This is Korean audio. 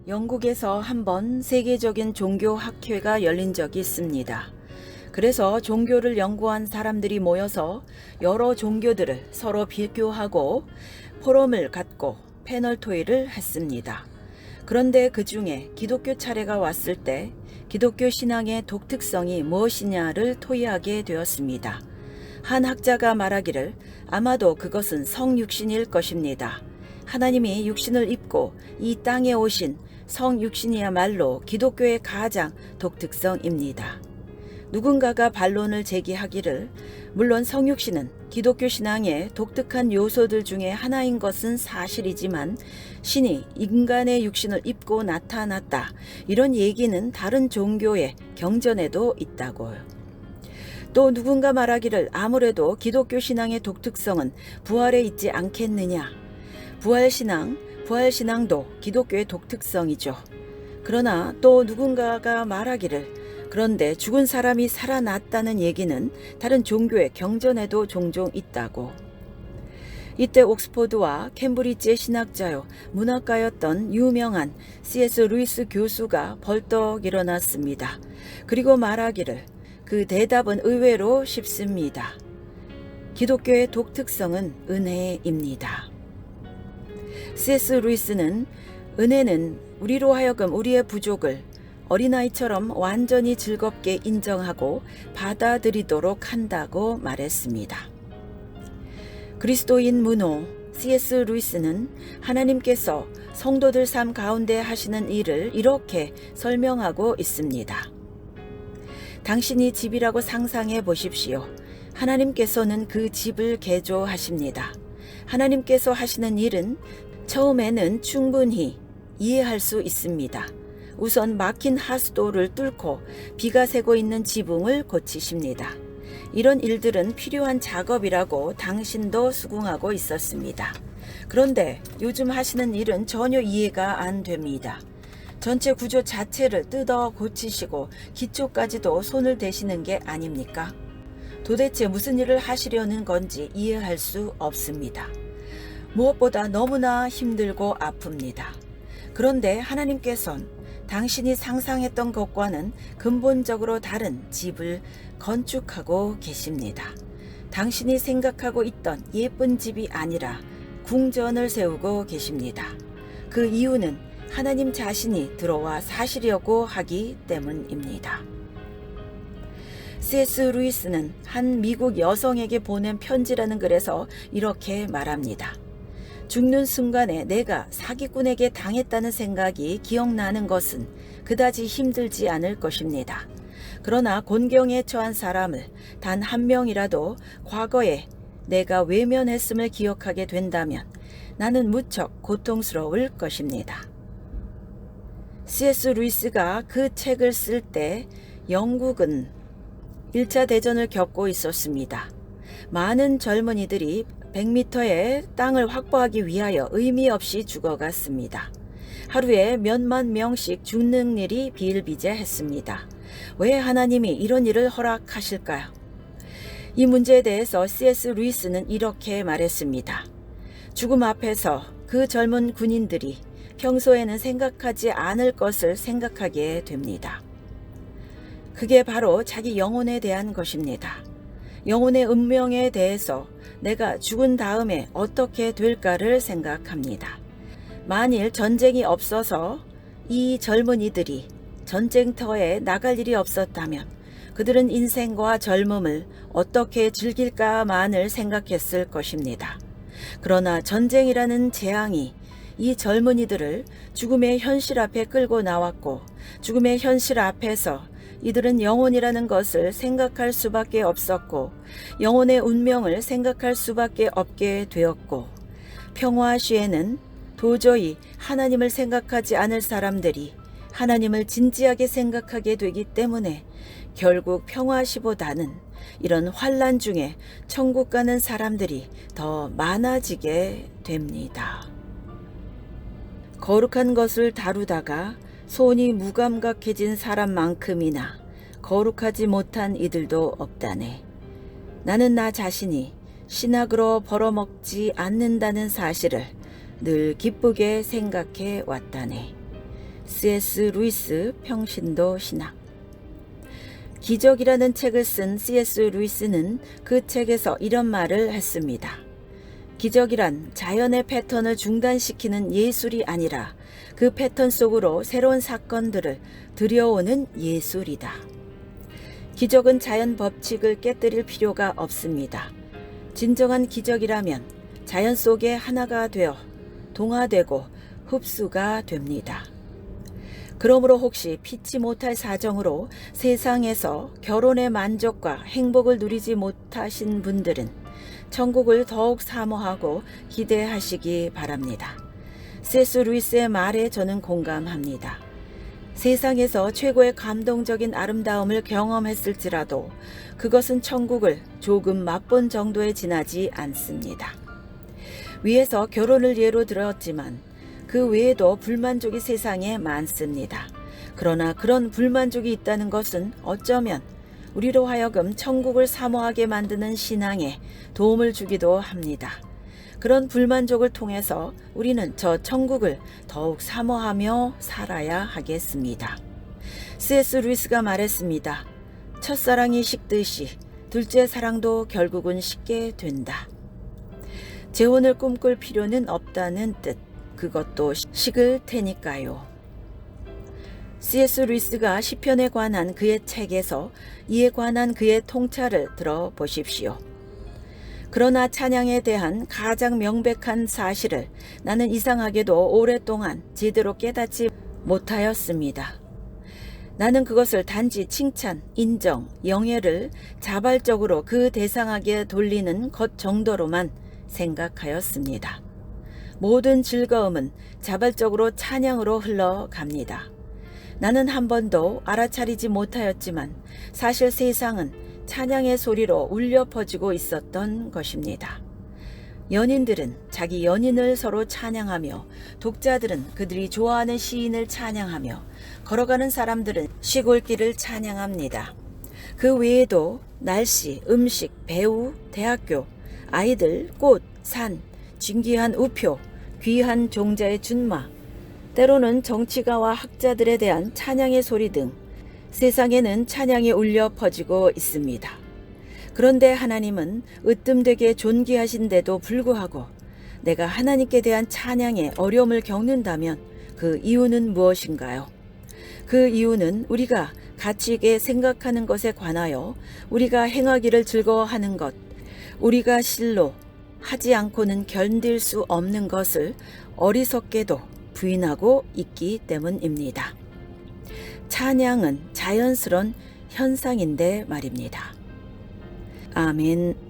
영국에서 한번 세계적인 종교 학회가 열린 적이 있습니다. 그래서 종교를 연구한 사람들이 모여서 여러 종교들을 서로 비교하고 포럼을 갖고 패널 토의를 했습니다. 그런데 그 중에 기독교 차례가 왔을 때 기독교 신앙의 독특성이 무엇이냐를 토의하게 되었습니다. 한 학자가 말하기를 아마도 그것은 성육신일 것입니다. 하나님이 육신을 입고 이 땅에 오신 성육신이야말로 기독교의 가장 독특성입니다. 누군가가 반론을 제기하기를 물론 성육신은 기독교 신앙의 독특한 요소들 중에 하나인 것은 사실이지만 신이 인간의 육신을 입고 나타났다. 이런 얘기는 다른 종교의 경전에도 있다고요. 또 누군가 말하기를 아무래도 기독교 신앙의 독특성은 부활에 있지 않겠느냐. 부활신앙도 기독교의 독특성이죠. 그러나 또 누군가가 말하기를 그런데 죽은 사람이 살아났다는 얘기는 다른 종교의 경전에도 종종 있다고. 이때 옥스퍼드와 캠브리지의 신학자요 문학가였던 유명한 C.S. 루이스 교수가 벌떡 일어났습니다. 그리고 말하기를 그 대답은 의외로 쉽습니다. 기독교의 독특성은 은혜입니다. C.S. 루이스는 은혜는 우리로 하여금 우리의 부족을 어린아이처럼 완전히 즐겁게 인정하고 받아들이도록 한다고 말했습니다. 그리스도인 문호 C.S. 루이스는 하나님께서 성도들 삶 가운데 하시는 일을 이렇게 설명하고 있습니다. 당신이 집이라고 상상해 보십시오. 하나님께서는 그 집을 개조하십니다. 하나님께서 하시는 일은 처음에는 충분히 이해할 수 있습니다. 우선 막힌 하수도를 뚫고 비가 새고 있는 지붕을 고치십니다. 이런 일들은 필요한 작업이라고 당신도 수긍하고 있었습니다. 그런데 요즘 하시는 일은 전혀 이해가 안 됩니다. 전체 구조 자체를 뜯어 고치시고 기초까지도 손을 대시는 게 아닙니까? 도대체 무슨 일을 하시려는 건지 이해할 수 없습니다. 무엇보다 너무나 힘들고 아픕니다. 그런데 하나님께서는 당신이 상상했던 것과는 근본적으로 다른 집을 건축하고 계십니다. 당신이 생각하고 있던 예쁜 집이 아니라 궁전을 세우고 계십니다. 그 이유는 하나님 자신이 들어와 사시려고 하기 때문입니다. C.S. 루이스는 한 미국 여성에게 보낸 편지라는 글에서 이렇게 말합니다. 죽는 순간에 내가 사기꾼에게 당했다는 생각이 기억나는 것은 그다지 힘들지 않을 것입니다. 그러나 곤경에 처한 사람을 단 한 명이라도 과거에 내가 외면했음을 기억하게 된다면 나는 무척 고통스러울 것입니다. C.S. 루이스가 그 책을 쓸 때 영국은 1차 대전을 겪고 있었습니다. 많은 젊은이들이 100m의 땅을 확보하기 위하여 의미 없이 죽어갔습니다. 하루에 몇만 명씩 죽는 일이 비일비재했습니다. 왜 하나님이 이런 일을 허락하실까요? 이 문제에 대해서 C.S. 루이스는 이렇게 말했습니다. 죽음 앞에서 그 젊은 군인들이 평소에는 생각하지 않을 것을 생각하게 됩니다. 그게 바로 자기 영혼에 대한 것입니다. 영혼의 운명에 대해서 내가 죽은 다음에 어떻게 될까를 생각합니다. 만일 전쟁이 없어서 이 젊은이들이 전쟁터에 나갈 일이 없었다면 그들은 인생과 젊음을 어떻게 즐길까만을 생각했을 것입니다. 그러나 전쟁이라는 재앙이 이 젊은이들을 죽음의 현실 앞에 끌고 나왔고 죽음의 현실 앞에서 이들은 영혼이라는 것을 생각할 수밖에 없었고 영혼의 운명을 생각할 수밖에 없게 되었고 평화 시에는 도저히 하나님을 생각하지 않을 사람들이 하나님을 진지하게 생각하게 되기 때문에 결국 평화시보다는 이런 환난 중에 천국 가는 사람들이 더 많아지게 됩니다. 거룩한 것을 다루다가 손이 무감각해진 사람만큼이나 거룩하지 못한 이들도 없다네. 나는 나 자신이 신학으로 벌어먹지 않는다는 사실을 늘 기쁘게 생각해 왔다네. C.S. 루이스 평신도 신학. 기적이라는 책을 쓴 C.S. 루이스는 그 책에서 이런 말을 했습니다. 기적이란 자연의 패턴을 중단시키는 예술이 아니라 그 패턴 속으로 새로운 사건들을 들여오는 예술이다. 기적은 자연 법칙을 깨뜨릴 필요가 없습니다. 진정한 기적이라면 자연 속에 하나가 되어 동화되고 흡수가 됩니다. 그러므로 혹시 피치 못할 사정으로 세상에서 결혼의 만족과 행복을 누리지 못하신 분들은 천국을 더욱 사모하고 기대하시기 바랍니다. C.S. 루이스의 말에 저는 공감합니다. 세상에서 최고의 감동적인 아름다움을 경험했을지라도 그것은 천국을 조금 맛본 정도에 지나지 않습니다. 위에서 결혼을 예로 들었지만 그 외에도 불만족이 세상에 많습니다. 그러나 그런 불만족이 있다는 것은 어쩌면 우리로 하여금 천국을 사모하게 만드는 신앙에 도움을 주기도 합니다. 그런 불만족을 통해서 우리는 저 천국을 더욱 사모하며 살아야 하겠습니다. C.S. 루이스가 말했습니다. 첫사랑이 식듯이 둘째 사랑도 결국은 식게 된다. 재혼을 꿈꿀 필요는 없다는 뜻. 그것도 식을 테니까요. C.S. 루이스가 시편에 관한 그의 책에서 이에 관한 그의 통찰을 들어보십시오. 그러나 찬양에 대한 가장 명백한 사실을 나는 이상하게도 오랫동안 제대로 깨닫지 못하였습니다. 나는 그것을 단지 칭찬, 인정, 영예를 자발적으로 그 대상에게 돌리는 것 정도로만 생각하였습니다. 모든 즐거움은 자발적으로 찬양으로 흘러갑니다. 나는 한 번도 알아차리지 못하였지만 사실 세상은 찬양의 소리로 울려 퍼지고 있었던 것입니다. 연인들은 자기 연인을 서로 찬양하며 독자들은 그들이 좋아하는 시인을 찬양하며 걸어가는 사람들은 시골길을 찬양합니다. 그 외에도 날씨, 음식, 배우, 대학교, 아이들, 꽃, 산, 진귀한 우표, 귀한 종자의 준마, 때로는 정치가와 학자들에 대한 찬양의 소리 등 세상에는 찬양이 울려 퍼지고 있습니다. 그런데 하나님은 으뜸되게 존귀하신데도 불구하고 내가 하나님께 대한 찬양에 어려움을 겪는다면 그 이유는 무엇인가요? 그 이유는 우리가 가치 있게 생각하는 것에 관하여 우리가 행하기를 즐거워하는 것, 우리가 실로 하지 않고는 견딜 수 없는 것을 어리석게도 부인하고 있기 때문입니다. 찬양은 자연스러운 현상인데 말입니다. 아멘.